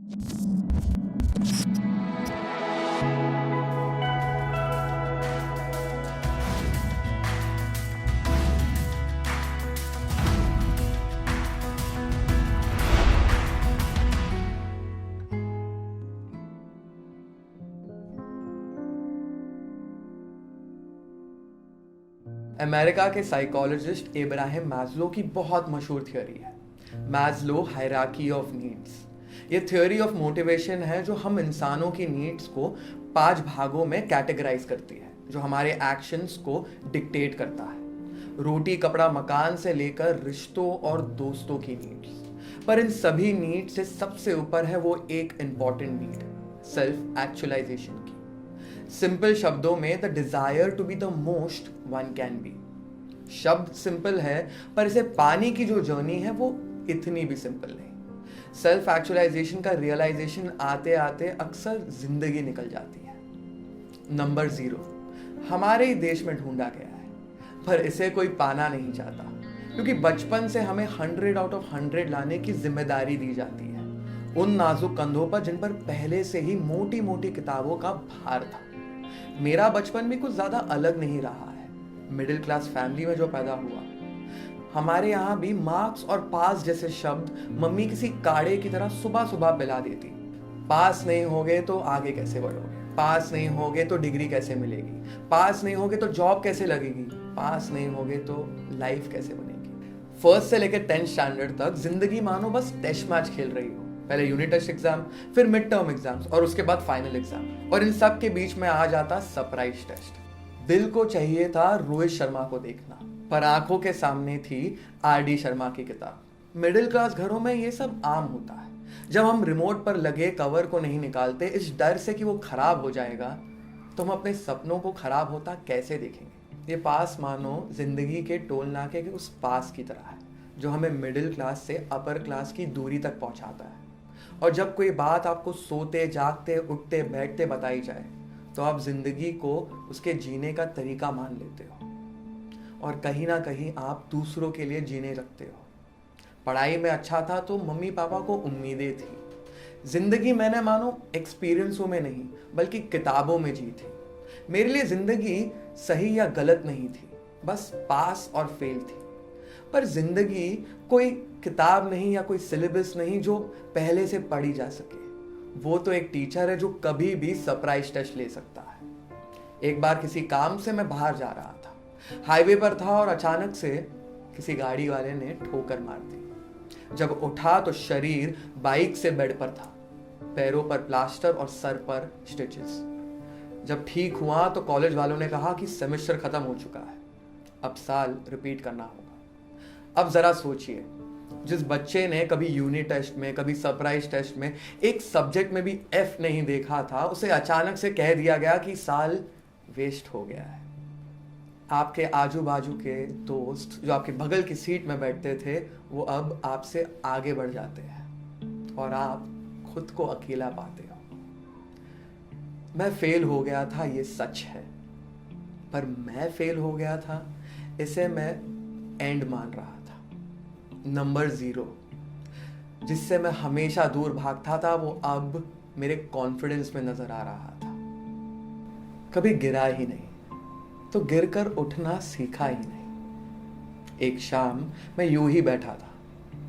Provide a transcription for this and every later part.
America के psychologist Ibrahim Maslow की बहुत मशहूर थ्योरी है, मैस्लो हायरार्की ऑफ नीड्स। ये थ्योरी ऑफ मोटिवेशन है जो हम इंसानों की नीड्स को 5 भागों में कैटेगराइज करती है, जो हमारे एक्शंस को डिक्टेट करता है। रोटी कपड़ा मकान से लेकर रिश्तों और दोस्तों की नीड्स। पर इन सभी नीड्स से सबसे ऊपर है वो एक इंपॉर्टेंट नीड, सेल्फ एक्चुअलाइजेशन की। सिंपल शब्दों में the desire to be the most one can be. शब्द सिंपल है, पर इसे पाने की जो जर्नी है वो इतनी भी सिंपल नहीं। सेल्फ एक्चुअलाइजेशन का रियलाइजेशन आते आते अक्सर जिंदगी निकल जाती है। नंबर 0 हमारे ही देश में ढूंढा गया है, पर इसे कोई पाना नहीं चाहता, क्योंकि बचपन से हमें 100 आउट ऑफ 100 लाने की जिम्मेदारी दी जाती है, उन नाजुक कंधों पर जिन पर पहले से ही मोटी मोटी किताबों का भार था। मेरा बचपन भी कुछ ज्यादा अलग नहीं रहा है। मिडिल क्लास फैमिली में जो पैदा हुआ, हमारे यहाँ भी मार्क्स और पास जैसे शब्द मम्मी किसी काढ़े की तरह सुबह सुबह पिला देती। पास नहीं होगे तो आगे कैसे बढ़ोगे, पास नहीं होगे तो डिग्री कैसे मिलेगी, पास नहीं होगे तो जॉब कैसे लगेगी, पास नहीं होगे तो लाइफ कैसे बनेगी। फर्स्ट से लेकर 10th स्टैंडर्ड तक जिंदगी मानो बस टेस्ट मैच खेल रही हो। पहले यूनिट टेस्ट एग्जाम, फिर मिड टर्म एग्जाम्स और उसके बाद फाइनल एग्जाम, और इन सब के बीच में आ जाता सरप्राइज टेस्ट। दिल को चाहिए था रोहित शर्मा को देखना, पर आंखों के सामने थी RD शर्मा की किताब। मिडिल क्लास घरों में ये सब आम होता है। जब हम रिमोट पर लगे कवर को नहीं निकालते इस डर से कि वो खराब हो जाएगा, तो हम अपने सपनों को खराब होता कैसे देखेंगे। ये पास मानो जिंदगी के टोल नाके के उस पास की तरह है, जो हमें मिडिल क्लास से अपर क्लास की दूरी तक पहुंचाता है। और जब कोई बात आपको सोते जागते उठते बैठते बताई जाए, तो आप जिंदगी को उसके जीने का तरीका मान लेते हो, और कहीं ना कहीं आप दूसरों के लिए जीने लगते हो। पढ़ाई में अच्छा था तो मम्मी पापा को उम्मीदें थी। जिंदगी मैंने मानो एक्सपीरियंसों में नहीं बल्कि किताबों में जी थी। मेरे लिए जिंदगी सही या गलत नहीं थी, बस पास और फेल थी। पर जिंदगी कोई किताब नहीं या कोई सिलेबस नहीं जो पहले से पढ़ी जा सके। वो तो एक टीचर है जो कभी भी सरप्राइज टेस्ट ले सकता है। एक बार किसी काम से मैं बाहर जा रहा था, हाईवे पर था, और अचानक से किसी गाड़ी वाले ने ठोकर मार दी। जब उठा तो शरीर बाइक से बेड पर था, पैरों पर प्लास्टर और सर पर स्टिचेस। जब ठीक हुआ तो कॉलेज वालों ने कहा कि सेमेस्टर खत्म हो चुका है, अब साल रिपीट करना होगा। अब जरा सोचिए, जिस बच्चे ने कभी यूनिट टेस्ट में, कभी सरप्राइज टेस्ट में, एक सब्जेक्ट में भी F नहीं देखा था, उसे अचानक से कह दिया गया कि साल वेस्ट हो गया है। आपके आजू बाजू के दोस्त जो आपके बगल की सीट में बैठते थे, वो अब आपसे आगे बढ़ जाते हैं और आप खुद को अकेला पाते हो। मैं फेल हो गया था, ये सच है, पर मैं फेल हो गया था इसे मैं एंड मान रहा था। नंबर 0 जिससे मैं हमेशा दूर भागता था, वो अब मेरे कॉन्फिडेंस में नजर आ रहा था। कभी गिरा ही नहीं तो गिरकर उठना सीखा ही नहीं। एक शाम मैं यूं ही बैठा था,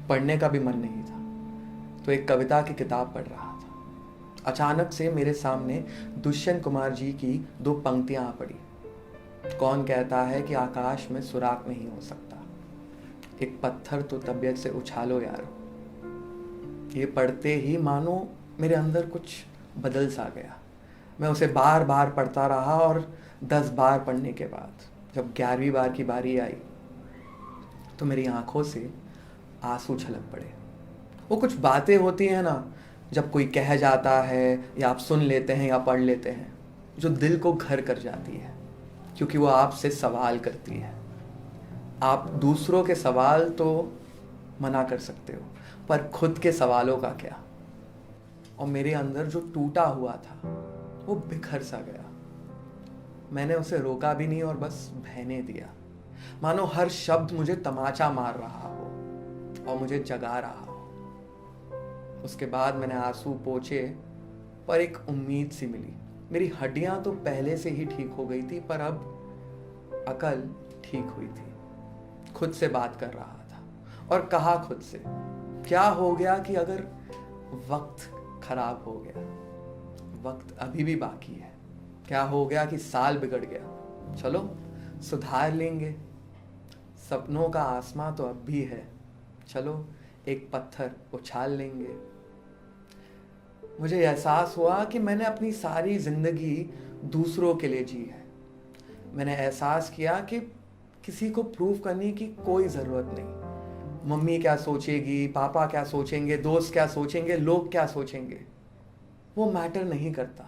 पढ़ने का भी मन नहीं था, तो एक कविता की किताब पढ़ रहा था। अचानक से मेरे सामने दुष्यंत कुमार जी की 2 पंक्तियां आ पड़ी। कौन कहता है कि आकाश में सुराख नहीं हो सकता, एक पत्थर तो तबीयत से उछालो यार। ये पढ़ते ही मानो मेरे अंदर कुछ बदल सा गया। मैं उसे बार बार पढ़ता रहा, और 10 बार पढ़ने के बाद जब 11वीं बार की बारी आई तो मेरी आंखों से आंसू छलक पड़े। वो कुछ बातें होती हैं ना, जब कोई कह जाता है या आप सुन लेते हैं या पढ़ लेते हैं, जो दिल को घर कर जाती है, क्योंकि वो आपसे सवाल करती है। आप दूसरों के सवाल तो मना कर सकते हो, पर खुद के सवालों का क्या। और मेरे अंदर जो टूटा हुआ था वो बिखर सा गया। मैंने उसे रोका भी नहीं और बस बहने दिया, मानो हर शब्द मुझे तमाचा मार रहा हो और मुझे जगा रहा हो। उसके बाद मैंने आंसू पोंछे, पर एक उम्मीद सी मिली। मेरी हड्डियां तो पहले से ही ठीक हो गई थी, पर अब अकल ठीक हुई थी। खुद से बात कर रहा था और कहा खुद से, क्या हो गया कि अगर वक्त खराब हो गया, वक्त अभी भी बाकी है। क्या हो गया कि साल बिगड़ गया, चलो सुधार लेंगे। सपनों का आसमां तो अब भी है, चलो एक पत्थर उछाल लेंगे। मुझे एहसास हुआ कि मैंने अपनी सारी जिंदगी दूसरों के लिए जी है। मैंने एहसास किया कि किसी को प्रूव करने की कोई ज़रूरत नहीं। मम्मी क्या सोचेगी, पापा क्या सोचेंगे, दोस्त क्या सोचेंगे, लोग क्या सोचेंगे, वो मैटर नहीं करता।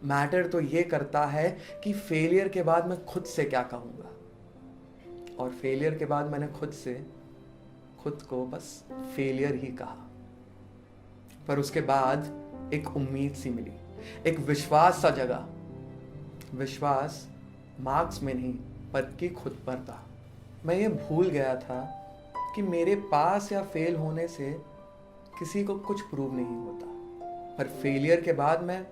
मैटर तो ये करता है कि फेलियर के बाद मैं खुद से क्या कहूँगा। और फेलियर के बाद मैंने खुद को बस फेलियर ही कहा। पर उसके बाद एक उम्मीद सी मिली, एक विश्वास सा जगा। विश्वास मार्क्स में नहीं बल्कि खुद पर था। मैं ये भूल गया था कि मेरे पास या फेल होने से किसी को कुछ प्रूव नहीं होता, पर फेलियर के बाद मैं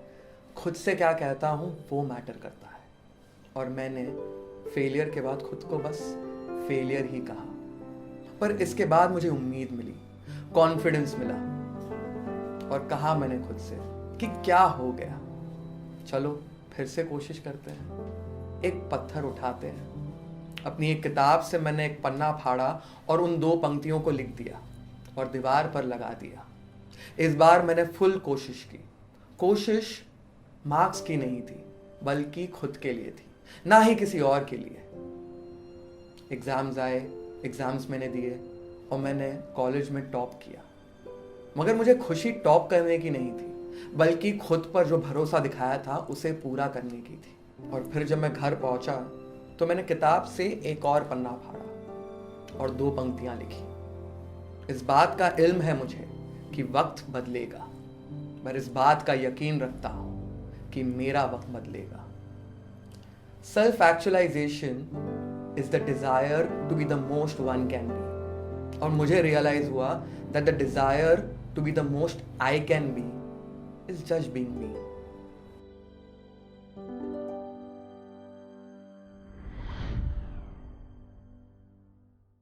खुद से क्या कहता हूँ वो मैटर करता है। और मैंने फेलियर के बाद खुद को बस फेलियर ही कहा। पर इसके बाद मुझे उम्मीद मिली, कॉन्फिडेंस मिला, और कहा मैंने खुद से कि क्या हो गया, चलो फिर से कोशिश करते हैं, एक पत्थर उठाते हैं। अपनी एक किताब से मैंने एक पन्ना फाड़ा और उन 2 पंक्तियों को लिख दिया और दीवार पर लगा दिया। इस बार मैंने फुल कोशिश की। कोशिश मार्क्स की नहीं थी बल्कि खुद के लिए थी, ना ही किसी और के लिए। एग्जाम्स आए, एग्जाम्स मैंने दिए और मैंने कॉलेज में टॉप किया। मगर मुझे खुशी टॉप करने की नहीं थी, बल्कि खुद पर जो भरोसा दिखाया था उसे पूरा करने की थी। और फिर जब मैं घर पहुंचा तो मैंने किताब से एक और पन्ना फाड़ा और 2 पंक्तियां लिखी। इस बात का इल्म है मुझे कि वक्त बदलेगा, पर इस बात का यकीन रखता हूं कि मेरा वक्त बदलेगा। Self actualisation is the desire to be the most one can be. और मुझे रियलाइज हुआ that the desire to be the most I can be is just being me.